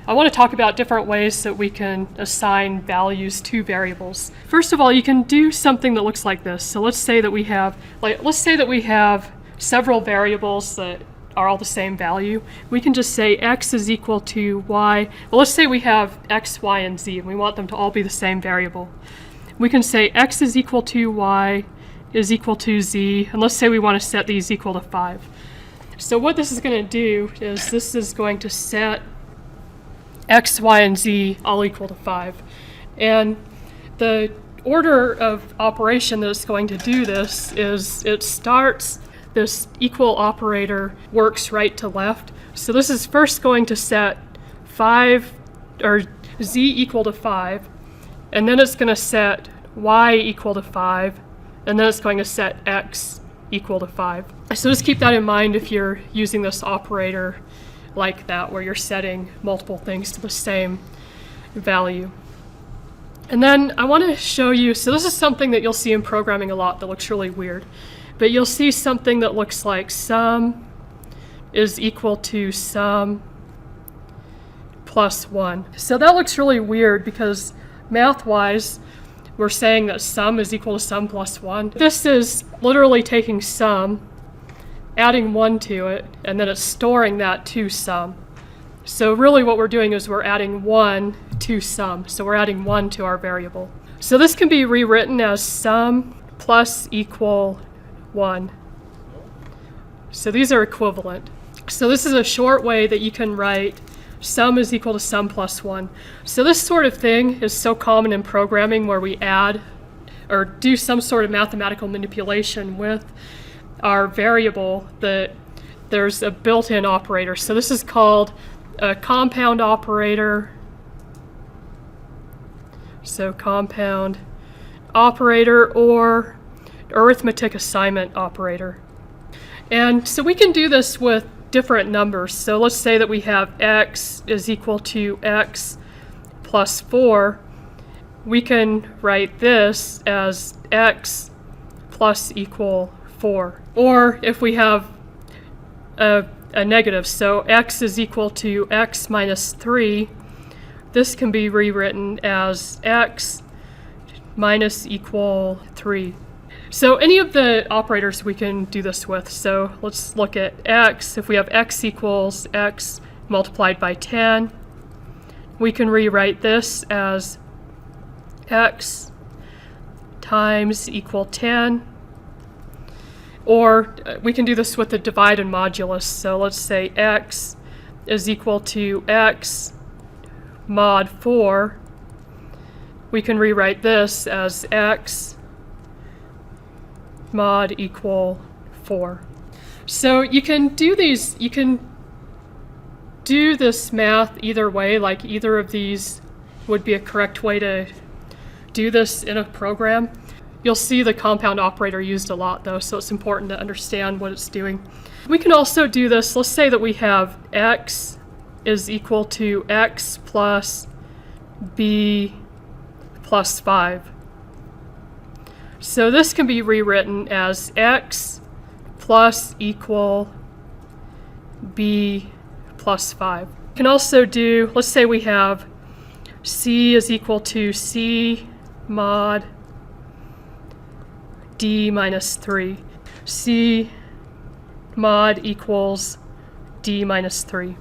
I want to talk about different ways that we can assign values to variables. First of all, you can do something that looks like this. So let's say that we have several variables that are all the same value. We can just say x is equal to y. Well, let's say we have x, y, and z, and we want them to all be the same variable. We can say x is equal to y is equal to z, and let's say we want to set these equal to 5. So what this is going to do is this is going to set x, y, and z all equal to 5. And the order of operation that it's going to do this is it starts this equal operator works right to left. So this is first going to set 5 or z equal to 5, and then it's going to set y equal to 5, and then it's going to set x equal to 5. So just keep that in mind if you're using this operator like that, where you're setting multiple things to the same value. And then I want to show you, so this is something that you'll see in programming a lot that looks really weird, but you'll see something that looks like sum is equal to sum plus 1. So that looks really weird because math-wise, we're saying that sum is equal to sum plus 1. This is literally taking sum, adding 1 to it, and then it's storing that to sum. So really what we're doing is we're adding 1 to sum. So we're adding 1 to our variable. So this can be rewritten as sum plus equal 1. So these are equivalent. So this is a short way that you can write sum is equal to sum plus 1. So this sort of thing is so common in programming, where we add or do some sort of mathematical manipulation with our variable, that there's a built-in operator. So this is called a compound operator. So compound operator or arithmetic assignment operator. And so we can do this with different numbers. So let's say that we have x is equal to x plus 4. We can write this as x plus equal 4. Or if we have a negative, so x is equal to x minus 3, this can be rewritten as x minus equal 3. So any of the operators we can do this with. So let's look at x. If we have x equals x multiplied by 10, we can rewrite this as x times equal 10. Or we can do this with the divide and modulus. So let's say x is equal to x mod 4. We can rewrite this as x mod equal 4. So you can do this math either way, like either of these would be a correct way to do this in a program. You'll see the compound operator used a lot though, so it's important to understand what it's doing. We can also do this, let's say that we have x is equal to x plus b plus 5. So this can be rewritten as x plus equal b plus 5. We can also do, let's say we have c is equal to c mod d minus 3. C mod equals d minus 3.